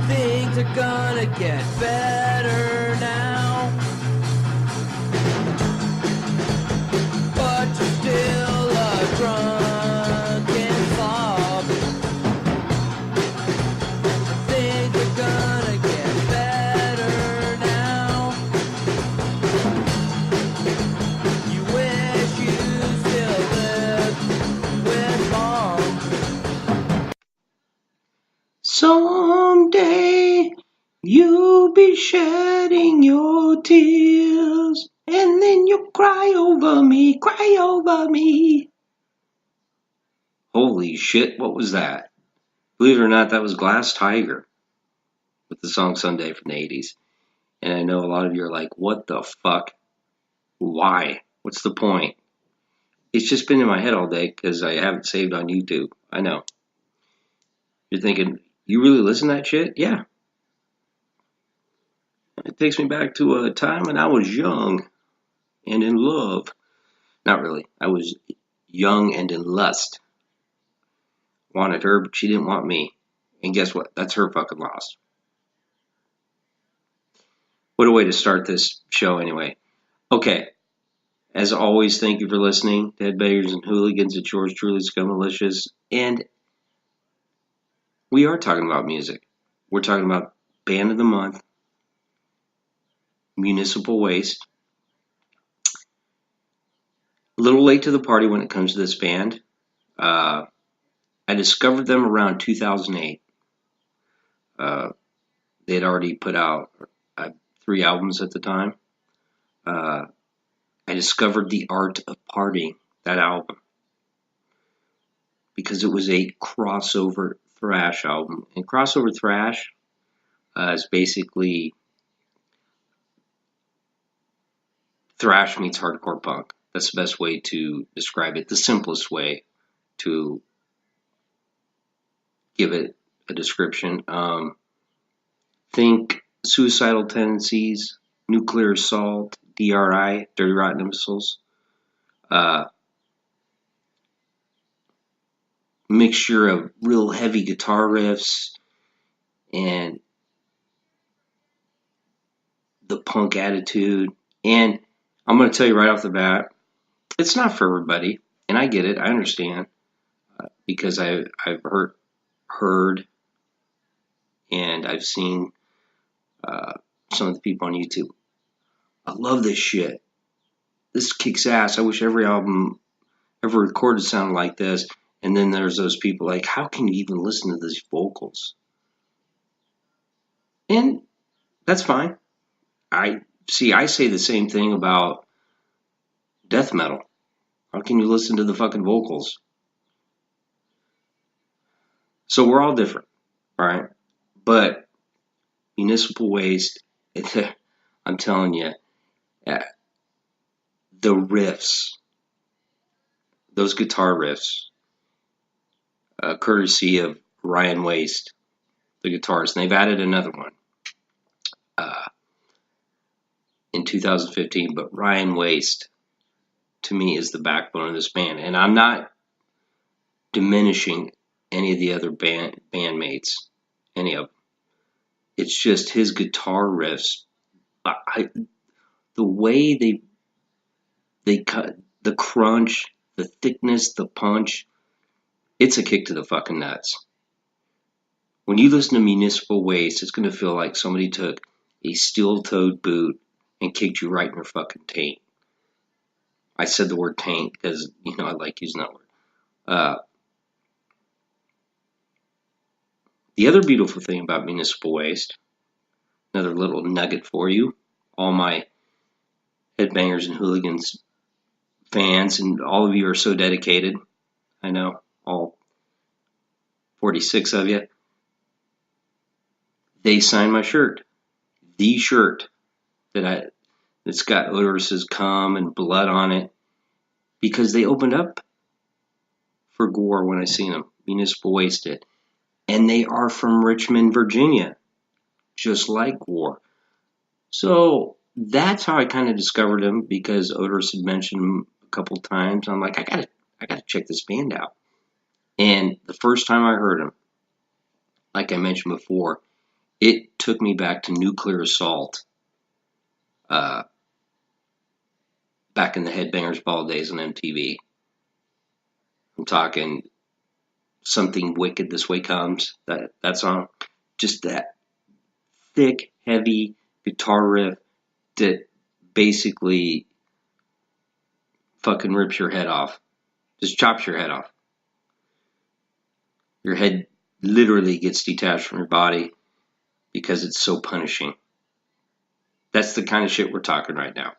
Things are gonna get better now, but you're still a drunken slob. Things are gonna get better now. You wish you still lived with mom. Someday you'll be shedding your tears, and then you'll cry over me, cry over me. Holy shit, what was that? Believe it or not, that was Glass Tiger with the song Sunday from the 80s. And I know a lot of you are like, what the fuck? Why? What's the point? It's just been in my head all day because I haven't saved on YouTube. I know. You're thinking, you really listen to that shit? Yeah. It takes me back to a time when I was young and in love. Not really. I was young and in lust. Wanted her, but she didn't want me. And guess what? That's her fucking loss. What a way to start this show anyway. Okay. As always, thank you for listening. Deadbeggars and hooligans, it's yours truly, Scum Malicious. And we are talking about music. We're talking about Band of the Month, Municipal Waste. A little late to the party when it comes to this band. I discovered them around 2008. They had already put out 3 albums at the time. I discovered The Art of Partying, that album, because it was a crossover thrash album. And crossover thrash is basically thrash meets hardcore punk. That's the best way to describe it, the simplest way to give it a description. Think Suicidal Tendencies, Nuclear Assault, DRI, Dirty Rotten Imbeciles. Mixture of real heavy guitar riffs and the punk attitude. And I'm going to tell you right off the bat, it's not for everybody. And I get it. I understand. Because I've heard and I've seen some of the people on YouTube. I love this shit. This kicks ass. I wish every album ever recorded sounded like this. And then there's those people like, how can you even listen to these vocals? And that's fine. I say the same thing about death metal. How can you listen to the fucking vocals? So we're all different, all right? But Municipal Waste, I'm telling you, the riffs, those guitar riffs, courtesy of Ryan Waste, the guitarist, and they've added another one in 2015. But Ryan Waste, to me, is the backbone of this band, and I'm not diminishing any of the other bandmates, any of them. It's just his guitar riffs. The way they cut the crunch, the thickness, the punch. It's a kick to the fucking nuts. When you listen to Municipal Waste, it's going to feel like somebody took a steel-toed boot and kicked you right in your fucking taint. I said the word taint because, I like using that word. The other beautiful thing about Municipal Waste, another little nugget for you, all my headbangers and hooligans fans, and all of you are so dedicated. I know, all 46 of you. They signed my shirt. The shirt that's got Odoris's cum and blood on it, because they opened up for Gore when I seen them. Municipal Waste did. And they are from Richmond, Virginia, just like Gore. So that's how I kind of discovered them, because Odoris had mentioned them a couple times. I'm like, I gotta check this band out. And the first time I heard them, like I mentioned before, it took me back to Nuclear Assault, back in the Headbangers Ball days on MTV. I'm talking Something Wicked This Way Comes, that song. Just that thick, heavy guitar riff that basically fucking rips your head off. Just chops your head off. Your head literally gets detached from your body because it's so punishing. That's the kind of shit we're talking right now.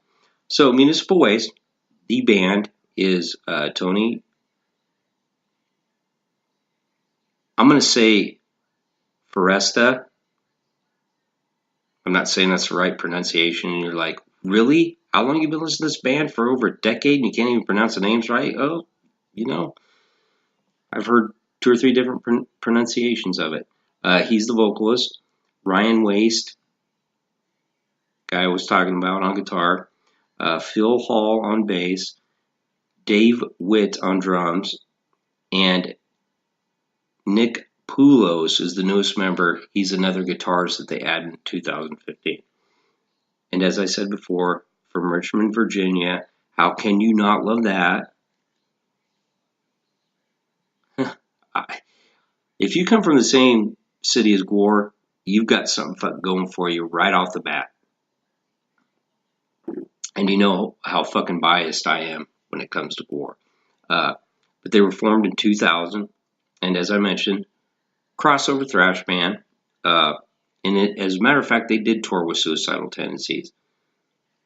So, Municipal Waste, the band is Tony. I'm going to say Foresta. I'm not saying that's the right pronunciation. And you're like, really? How long have you been listening to this band? For over a decade and you can't even pronounce the names right? Oh, I've heard 2 or 3 different pronunciations of it. He's the vocalist. Ryan Waste, guy I was talking about, on guitar. Phil Hall on bass. Dave Witt on drums. And Nick Poulos is the newest member. He's another guitarist that they added in 2015. And as I said before, from Richmond, Virginia, how can you not love that? If you come from the same city as Gore, you've got something going for you right off the bat. And you know how fucking biased I am when it comes to Gore. But they were formed in 2000. And as I mentioned, crossover thrash band. And as a matter of fact, they did tour with Suicidal Tendencies.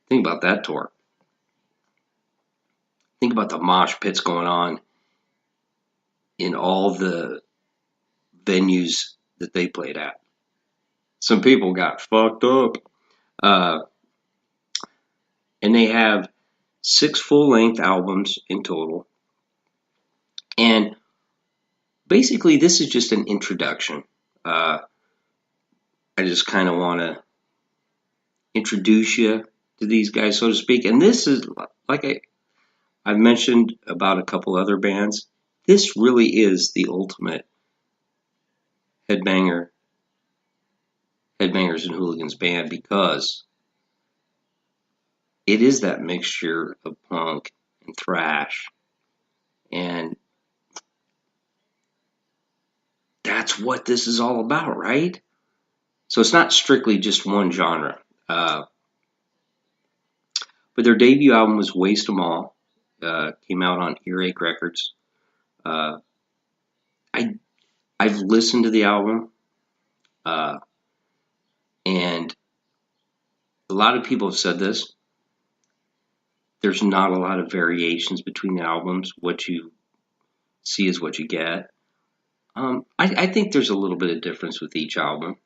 Think about that tour. Think about the mosh pits going on in all the venues that they played at. Some people got fucked up. And they have 6 full-length albums in total. And basically, this is just an introduction. I just kind of want to introduce you to these guys, so to speak. And this is, like I've mentioned about a couple other bands, this really is the ultimate headbangers and hooligans band, because it is that mixture of punk and thrash, and that's what this is all about, right? So it's not strictly just one genre. But their debut album was Waste 'Em All. Came out on Earache Records. I've listened to the album, and a lot of people have said this. There's not a lot of variations between the albums. What you see is what you get. I think there's a little bit of difference with each album,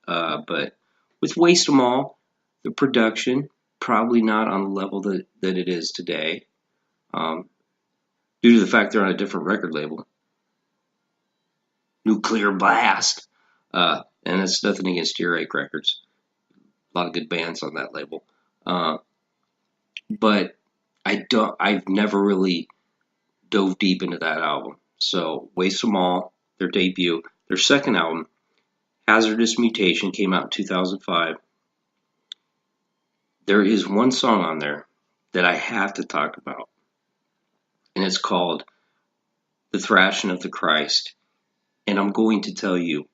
but with Waste 'Em All, the production probably not on the level that it is today, due to the fact they're on a different record label, Nuclear Blast, and it's nothing against Earache Records. A lot of good bands on that label, but I've never really dove deep into that album. So Waste 'Em All, their debut, their second album, Hazardous Mutation, came out in 2005. There is one song on there that I have to talk about, and it's called The Thrashing of the Christ. And I'm going to tell you,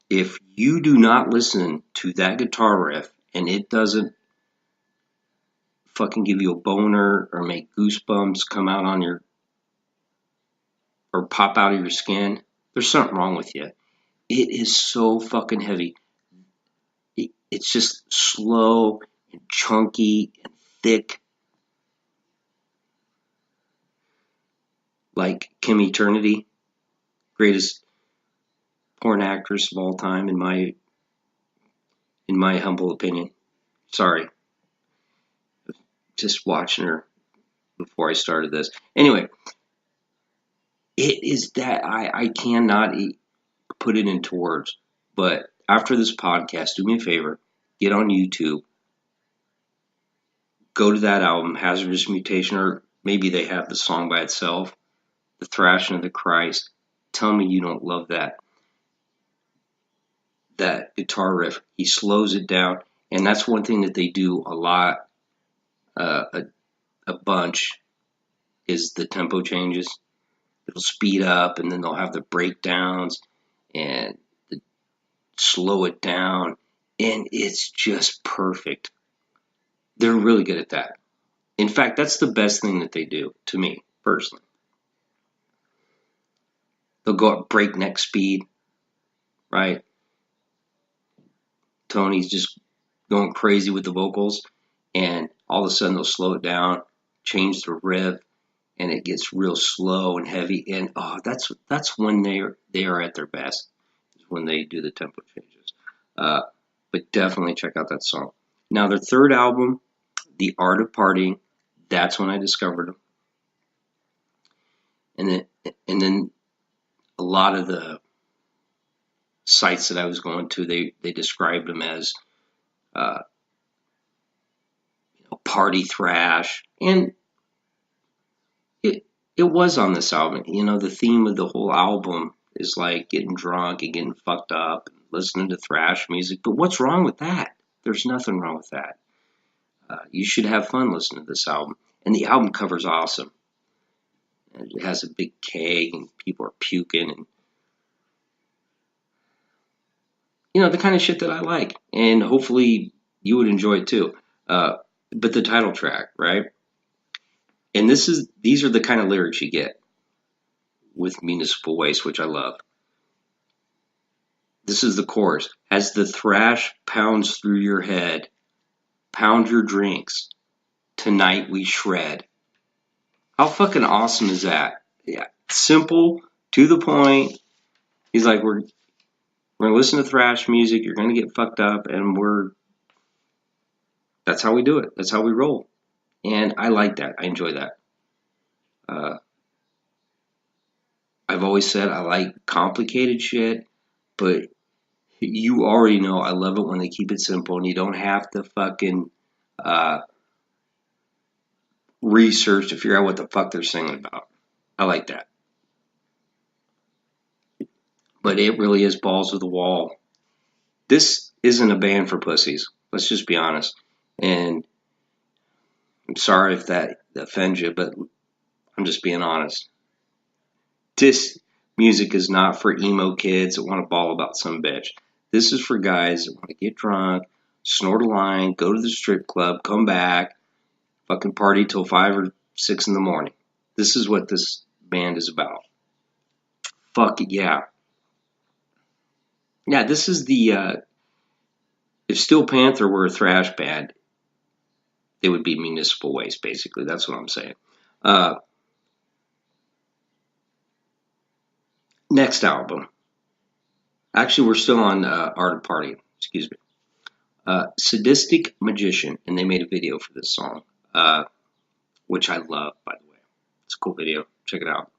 if you do not listen to that guitar riff and it doesn't fucking give you a boner or make goosebumps come out on your, or pop out of your skin, there's something wrong with you. It is so fucking heavy. It's just slow and chunky and thick, like Kim Eternity, greatest porn actress of all time in my humble opinion. Sorry, just watching her before I started this. Anyway, it is that I cannot put it into words. But after this podcast, do me a favor, get on YouTube, go to that album, Hazardous Mutation, or maybe they have the song by itself, The Thrashing of the Christ. Tell me you don't love that. that guitar riff. He slows it down, and that's one thing that they do a lot, a bunch, is the tempo changes. It'll speed up, and then they'll have the breakdowns and slow it down, and it's just perfect. They're really good at that. In fact, that's the best thing that they do, to me personally. They'll go at breakneck speed, right? Tony's just going crazy with the vocals, and all of a sudden they'll slow it down, change the riff, and it gets real slow and heavy. And that's when they are at their best, is when they do the tempo changes. But definitely check out that song. Now their third album, The Art of Partying, that's when I discovered them. And then a lot of the sites that I was going to, they described them as party thrash, and it was on this album. The theme of the whole album is like getting drunk and getting fucked up and listening to thrash music. But what's wrong with that? There's nothing wrong with that. You should have fun listening to this album. And the album cover's awesome. It has a big keg and people are puking and the kind of shit that I like. And hopefully you would enjoy it too. But the title track, right? And these are the kind of lyrics you get with Municipal Waste, which I love. This is the chorus. As the thrash pounds through your head, pound your drinks. Tonight we shred. How fucking awesome is that? Yeah, simple, to the point. He's like, we're gonna listen to thrash music. You're gonna get fucked up, and that's how we do it. That's how we roll. And I like that. I enjoy that. I've always said I like complicated shit, but you already know I love it when they keep it simple and you don't have to fucking research to figure out what the fuck they're singing about. I like that. But it really is balls to the wall. This isn't a band for pussies. Let's just be honest. And I'm sorry if that offends you, but I'm just being honest. This music is not for emo kids that want to bawl about some bitch. This is for guys that want to get drunk, snort a line, go to the strip club, come back, fucking party till 5 or 6 in the morning. This is what this band is about. Fuck yeah. Yeah, this is the, if Steel Panther were a thrash band, it would be Municipal Waste, basically. That's what I'm saying. Next album. Actually, we're still on Art of Party. Excuse me. Sadistic Magician, and they made a video for this song, which I love, by the way. It's a cool video. Check it out.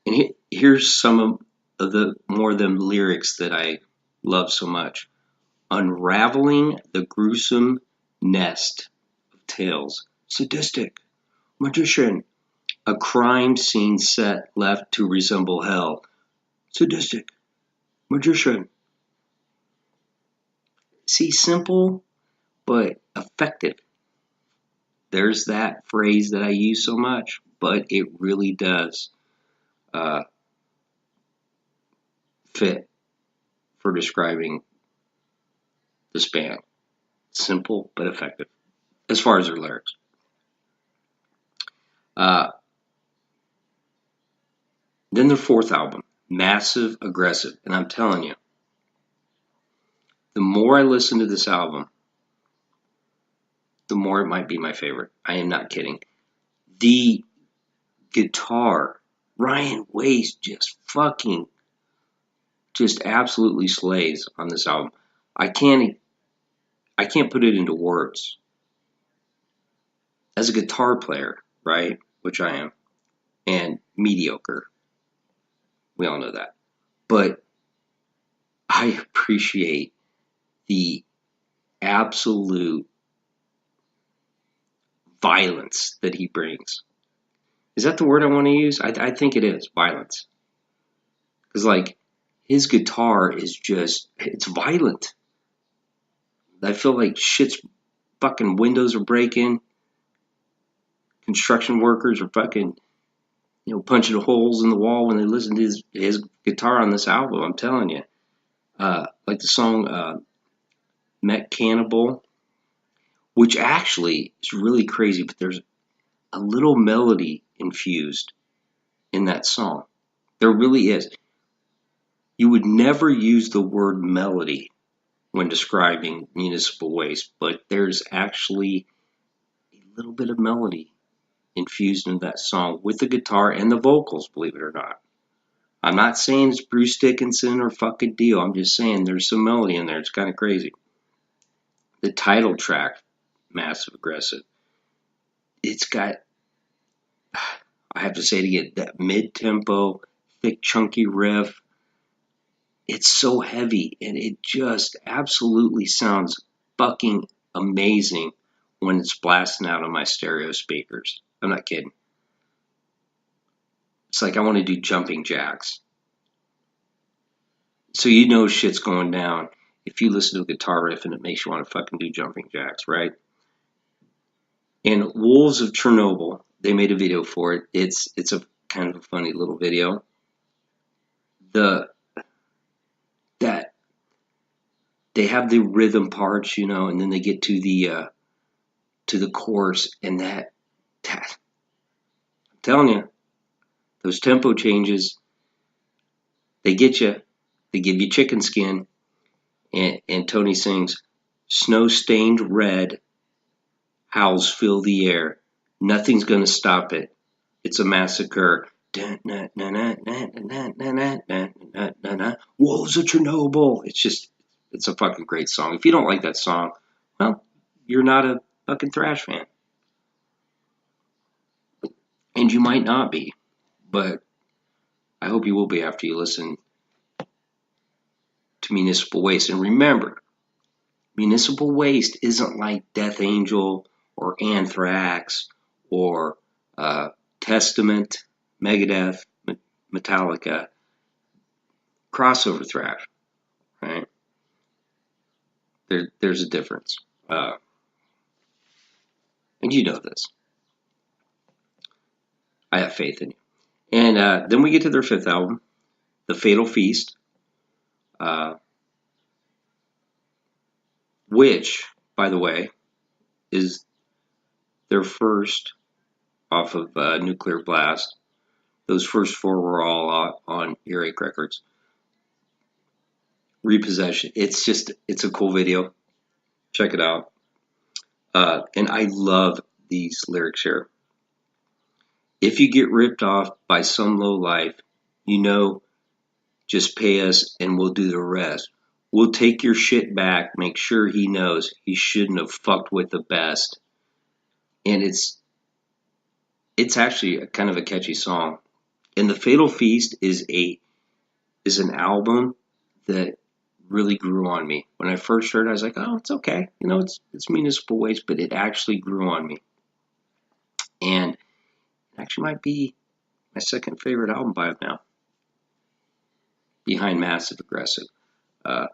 And here's some of the more of them lyrics that I love so much. Unraveling the gruesome nest of tales. Sadistic. Magician. A crime scene set left to resemble hell. Sadistic. Magician. See, simple but effective. There's that phrase that I use so much, but it really does fit for describing this band. Simple but effective, as far as their lyrics. Then their fourth album, Massive Aggressive. And I'm telling you, the more I listen to this album, the more it might be my favorite. I am not kidding. The guitar, Ryan Waste just absolutely slays on this album. I can't put it into words. As a guitar player, right, which I am, and mediocre, we all know that. But I appreciate the absolute violence that he brings. Is that the word I want to use? I think it is, violence. Because, like, his guitar is just, it's violent. I feel like shit's fucking windows are breaking. Construction workers are fucking, punching holes in the wall when they listen to his guitar on this album. I'm telling you. Like the song Met Cannibal, which actually is really crazy, but there's a little melody infused in that song. There really is. You would never use the word melody when describing Municipal Waste, but there's actually a little bit of melody infused in that song with the guitar and the vocals, believe it or not. I'm not saying it's Bruce Dickinson or fucking Dio. I'm just saying there's some melody in there. It's kind of crazy. The title track, Massive Aggressive, it's got, I have to say it again, that mid-tempo, thick, chunky riff. It's so heavy, and it just absolutely sounds fucking amazing when it's blasting out of my stereo speakers. I'm not kidding. It's like I want to do jumping jacks. So you know shit's going down if you listen to a guitar riff and it makes you want to fucking do jumping jacks, right? And Wolves of Chernobyl, they made a video for it. It's a kind of a funny little video. That they have the rhythm parts, and then they get to the chorus, and that I'm telling you, those tempo changes, they get you. They give you chicken skin, and Tony sings, "Snow-stained red, howls fill the air. Nothing's gonna stop it. It's a massacre. Wolves of Chernobyl." It's a fucking great song. If you don't like that song, well, you're not a fucking thrash fan. And you might not be, but I hope you will be after you listen to Municipal Waste. And remember, Municipal Waste isn't like Death Angel or Anthrax or Testament, Megadeth, Metallica, crossover thrash, right? There's a difference. And you know this. I have faith in you. And then we get to their fifth album, The Fatal Feast, which, by the way, is their first off of Nuclear Blast. Those first four were all on Earache Records. Repossession. It's a cool video. Check it out. And I love these lyrics here. If you get ripped off by some low life, just pay us and we'll do the rest. We'll take your shit back, make sure he knows he shouldn't have fucked with the best. And it's actually a kind of a catchy song. And The Fatal Feast is an album that really grew on me. When I first heard it, I was like, oh, it's okay. It's Municipal Waste, but it actually grew on me. And it actually might be my second favorite album by them now, behind Massive Aggressive. I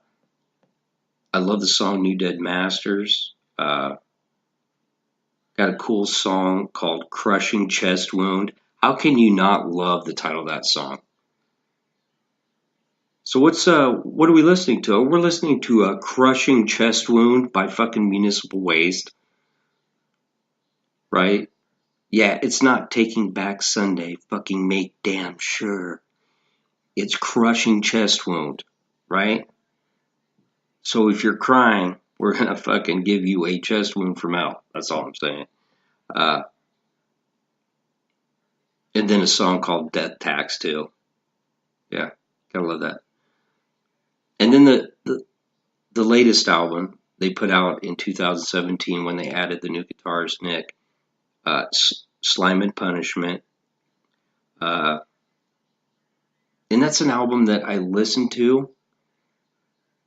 love the song New Dead Masters. Got a cool song called Crushing Chest Wound. How can you not love the title of that song? So what are we listening to? We're listening to Crushing Chest Wound by fucking Municipal Waste. Right? Yeah, it's not Taking Back Sunday. Fucking make damn sure. It's Crushing Chest Wound. Right? So if you're crying, we're gonna fucking give you a chest wound from hell. That's all I'm saying. And then a song called Death Tax too. Yeah, gotta love that. And then the latest album they put out in 2017 when they added the new guitarist Nick, Slime and Punishment. And that's an album that I listened to.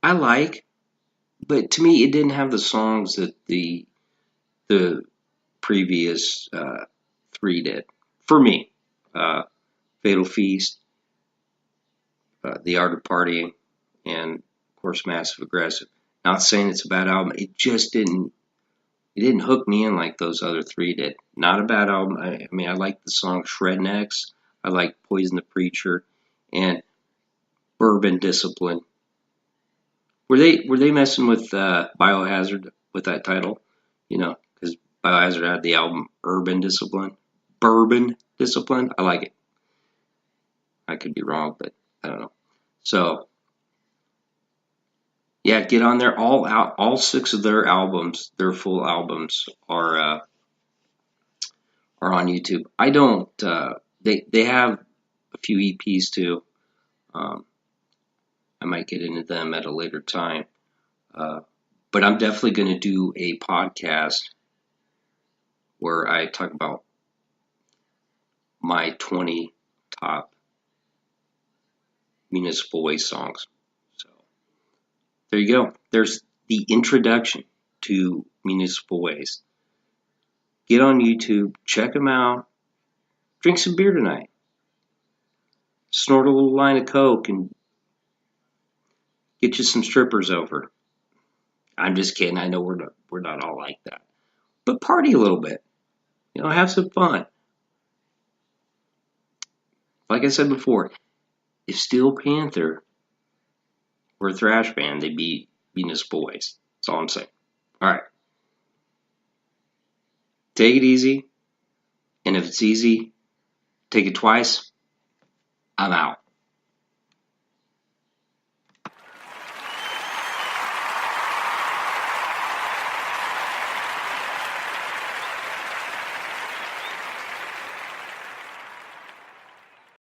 I like, but to me it didn't have the songs that the previous three did. For me, Fatal Feast, The Art of Partying, and of course Massive Aggressive. Not saying it's a bad album. It just didn't. It didn't hook me in like those other three did. Not a bad album. I mean, I like the song Shrednex. I like Poison the Preacher, and Bourbon Discipline. Were they messing with Biohazard with that title? You know, because Biohazard had the album Urban Discipline, Bourbon Discipline. I like it. I could be wrong, but I don't know. So yeah, get on there. All six of their albums, their full albums, are on YouTube. I don't. They have a few EPs too. Um, I might get into them at a later time. But I'm definitely going to do a podcast where I talk about my 20 top Municipal Waste songs. So there you go. There's the introduction to Municipal Waste. Get on YouTube, check them out, drink some beer tonight, snort a little line of coke, and get you some strippers over. I'm just kidding. I know we're not all like that, but party a little bit. You know, have some fun. Like I said before, if Steel Panther were a thrash band, they'd be Municipal Waste. That's all I'm saying. All right, take it easy, and if it's easy, take it twice. I'm out.